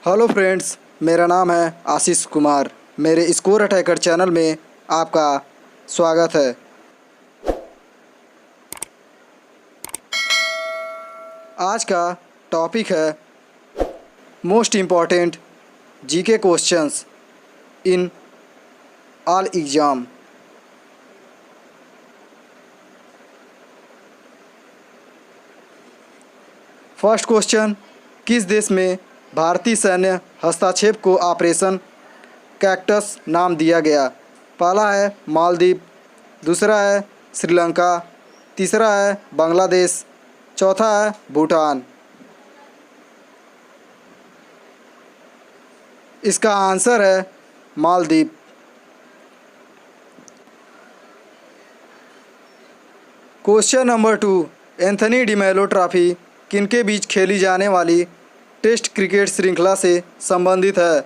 Hello friends, मेरा नाम है आशीष कुमार। मेरे स्कोर अटैकर चैनल में आपका स्वागत है। आज का टॉपिक है most important GK questions in all exam. First question, किस देश में भारतीय सैन्य हस्तक्षेप को ऑपरेशन कैक्टस नाम दिया गया? पहला है मालदीव, दूसरा है श्रीलंका, तीसरा है बांग्लादेश, चौथा है भूटान। इसका आंसर है Maldives. Question number 2, Anthony D'Mello trophy किनके बीच खेली जाने वाली टेस्ट क्रिकेट श्रृंखला से संबंधित है?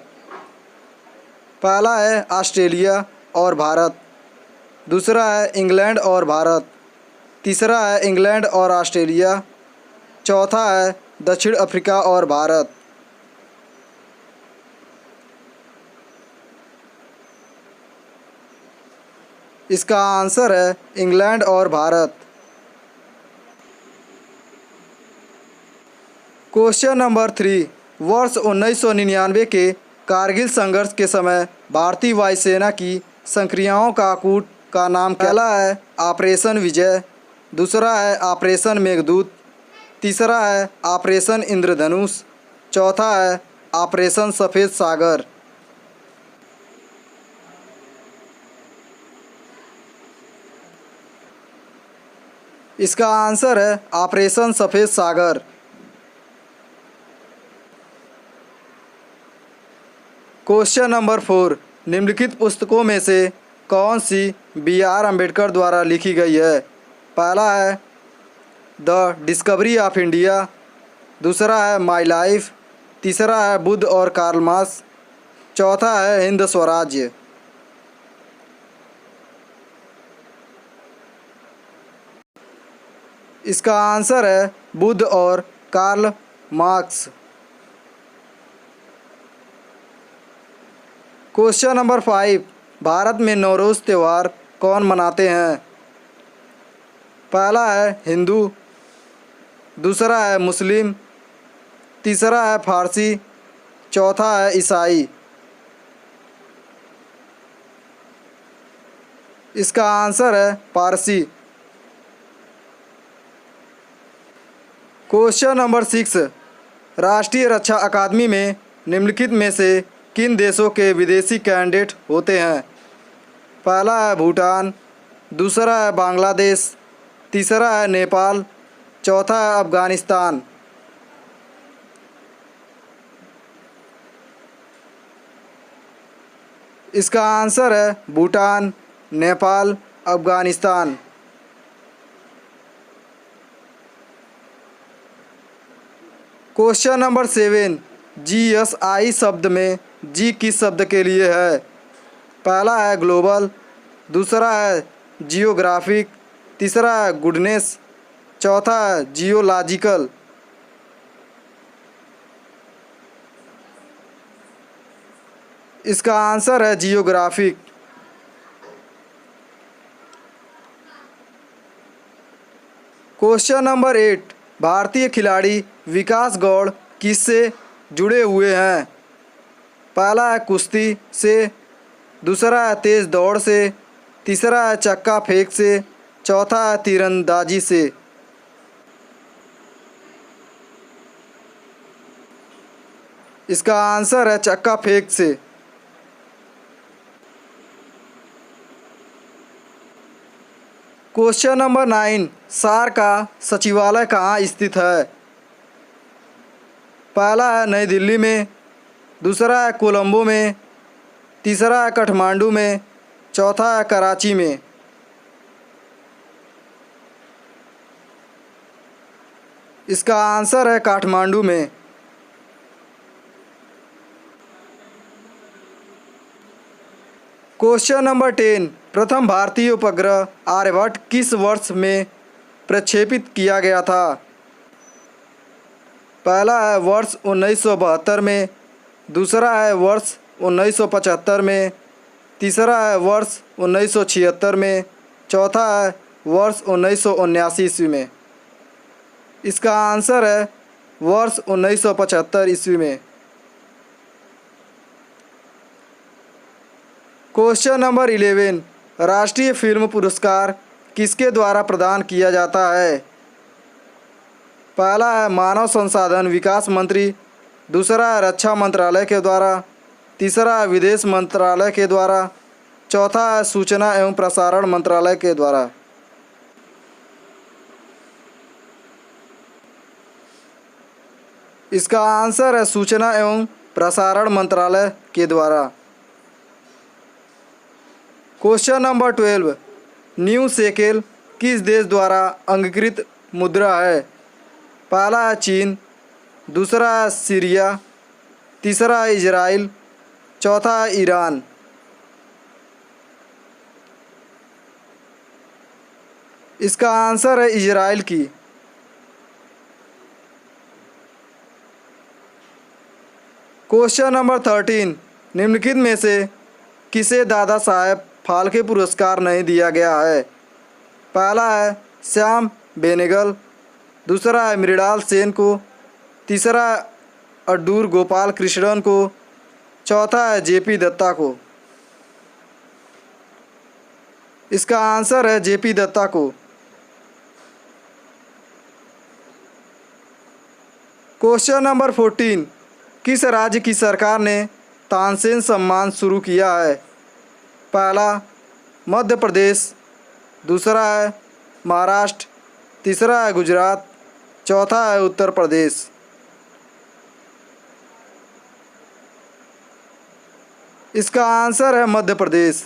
पहला है ऑस्ट्रेलिया और भारत, दूसरा है इंग्लैंड और भारत, तीसरा है इंग्लैंड और ऑस्ट्रेलिया, चौथा है दक्षिण अफ्रीका और भारत। इसका आंसर है इंग्लैंड और भारत। क्वेश्चन नंबर 3, वर्ष 1999 के कारगिल संघर्ष के समय भारतीय वायुसेना की संक्रियाओं का कूट का नाम क्या? पहला है ऑपरेशन विजय, दूसरा है ऑपरेशन मेघदूत, तीसरा है ऑपरेशन इंद्रधनुष, चौथा है ऑपरेशन सफ़ेद सागर। इसका आंसर है ऑपरेशन सफ़ेद सागर। क्वेश्चन नंबर 4, निम्नलिखित पुस्तकों में से कौन सी B.R. अम्बेडकर द्वारा लिखी गई है? पहला है द डिस्कवरी ऑफ इंडिया, दूसरा है माई लाइफ, तीसरा है बुद्ध और कार्ल मार्क्स, चौथा है हिंद स्वराज्य। इसका आंसर है बुद्ध और Karl Marx. Question number 5, Bharat में नवरोज़ त्यौहार कौन मनाते हैं? पहला है हिंदू, दूसरा है मुस्लिम, तीसरा है फारसी, चौथा है ईसाई। इसका आंसर है पारसी। क्वेश्चन नंबर 6, राष्ट्रीय रक्षा अकादमी में निम्नलिखित में से किन देशों के विदेशी कैंडिडेट होते हैं? पहला है भूटान, दूसरा है बांग्लादेश, तीसरा है नेपाल, चौथा है अफ़गानिस्तान। इसका आंसर है Bhutan, Nepal, Afghanistan. Question number 7, GSI शब्द में जी किस शब्द के लिए है? पहला है ग्लोबल, दूसरा है जियोग्राफिक, तीसरा है गुडनेस, चौथा है जियोलॉजिकल। इसका आंसर है जियोग्राफिक। क्वेश्चन नंबर 8, भारतीय खिलाड़ी विकास गौड़ किससे जुड़े हुए हैं? पहला है कुश्ती से, दूसरा है तेज़ दौड़ से, तीसरा है चक्का फेंक से, चौथा है तीरंदाजी से। इसका आंसर है चक्का फेंक से। क्वेश्चन नंबर 9, सार का सचिवालय कहाँ स्थित है? पहला है नई दिल्ली में, दूसरा है कोलंबो में, तीसरा है काठमांडू में, चौथा है कराची में। इसका आंसर है काठमांडू में। क्वेश्चन नंबर 10, प्रथम भारतीय उपग्रह आर्यभट्ट किस वर्ष में प्रक्षेपित किया गया था? पहला है वर्ष 1972 में, दूसरा है वर्ष 1975 में, तीसरा है वर्ष 1976 में, चौथा है वर्ष 1979 ईस्वी में। इसका आंसर है वर्ष 1975 ईस्वी में। क्वेश्चन नंबर 11, राष्ट्रीय फिल्म पुरस्कार किसके द्वारा प्रदान किया जाता है? पहला है मानव संसाधन विकास मंत्री, दूसरा है रक्षा मंत्रालय के द्वारा, तीसरा है विदेश मंत्रालय के द्वारा, चौथा है सूचना एवं प्रसारण मंत्रालय के द्वारा। इसका आंसर है सूचना एवं प्रसारण मंत्रालय के द्वारा। क्वेश्चन नंबर 12, न्यू शेकेल किस देश द्वारा अंगीकृत मुद्रा है? पहला है चीन, दूसरा है सीरिया, तीसरा है इजराइल, चौथा है ईरान। इसका आंसर है इजराइल की। क्वेश्चन नंबर 13, निम्नलिखित में से किसे दादा साहेब फाल्के पुरस्कार नहीं दिया गया है? पहला है श्याम बेनेगल, दूसरा है मृणाल सेन को, तीसरा है अड्डूर गोपाल कृष्णन को, चौथा है जेपी दत्ता को। इसका आंसर है जेपी दत्ता को। क्वेश्चन नंबर 14, किस राज्य की सरकार ने तानसेन सम्मान शुरू किया है? पहला मध्य प्रदेश, दूसरा है महाराष्ट्र, तीसरा है गुजरात, चौथा है उत्तर प्रदेश। इसका आंसर है मध्य प्रदेश।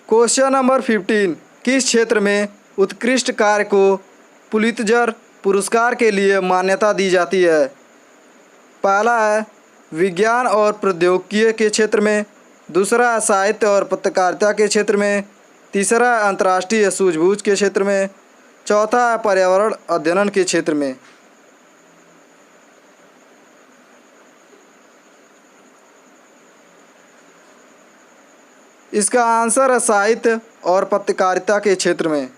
क्वेश्चन नंबर 15, किस क्षेत्र में उत्कृष्ट कार्य को पुलित्जर पुरस्कार के लिए मान्यता दी जाती है? पहला है विज्ञान और प्रौद्योगिकी के क्षेत्र में, दूसरा है साहित्य और पत्रकारिता के क्षेत्र में, तीसरा है अंतर्राष्ट्रीय सूझबूझ के क्षेत्र में, चौथा है पर्यावरण अध्ययन के क्षेत्र में। इसका आंसर है साहित्य और पत्रकारिता के क्षेत्र में।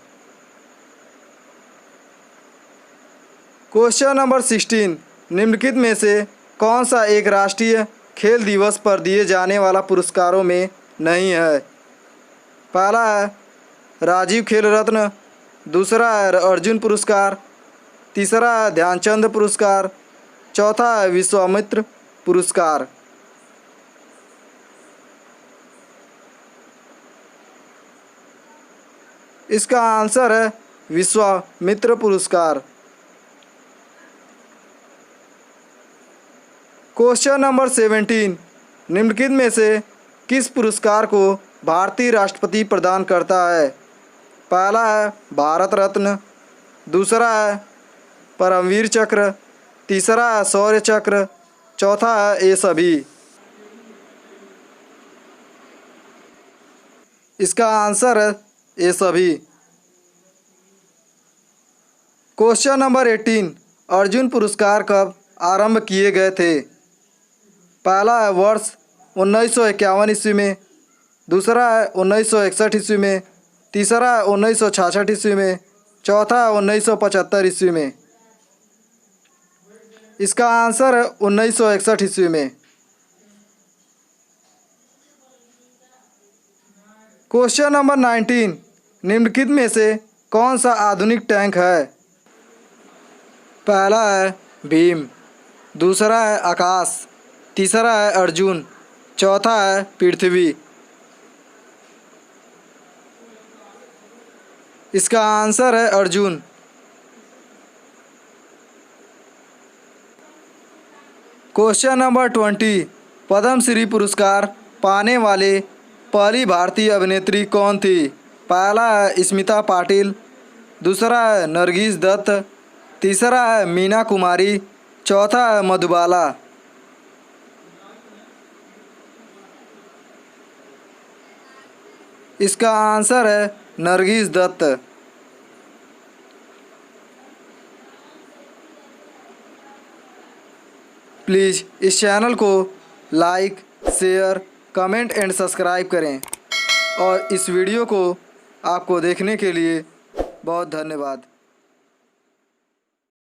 क्वेश्चन नंबर 16, निम्नलिखित में से कौन सा एक राष्ट्रीय खेल दिवस पर दिए जाने वाला पुरस्कारों में नहीं है? पहला है राजीव खेल रत्न, दूसरा है अर्जुन पुरस्कार, तीसरा है ध्यानचंद पुरस्कार, चौथा है विश्वामित्र पुरस्कार। इसका आंसर है विश्वामित्र पुरस्कार। क्वेश्चन नंबर 17, निम्नलिखित में से किस पुरस्कार को भारतीय राष्ट्रपति प्रदान करता है? पहला है भारत रत्न, दूसरा है परमवीर चक्र, तीसरा है शौर्य चक्र, चौथा है ये सभी। इसका आंसर है ये सभी। क्वेश्चन नंबर 18, अर्जुन पुरस्कार कब आरंभ किए गए थे? पहला है वर्ष 1951 ईस्वी में, दूसरा है 1961 ईस्वी में, तीसरा है 1966 ईस्वी में, चौथा है 1975 ईस्वी में। इसका आंसर है 1961 ईस्वी में। क्वेश्चन नंबर 19, निम्नलिखित में से कौन सा आधुनिक टैंक है? पहला है भीम, दूसरा है आकाश, तीसरा है अर्जुन, चौथा है पृथ्वी। इसका आंसर है अर्जुन। क्वेश्चन नंबर 20, पद्मश्री पुरस्कार पाने वाले पहली भारतीय अभिनेत्री कौन थी? पहला है स्मिता पाटिल, दूसरा है नरगिस दत्त, तीसरा है मीना कुमारी, चौथा है मधुबाला। इसका आंसर है नरगिस दत्त। प्लीज़ इस चैनल को like, share, comment and subscribe करें और इस वीडियो को आपको देखने के लिए बहुत धन्यवाद।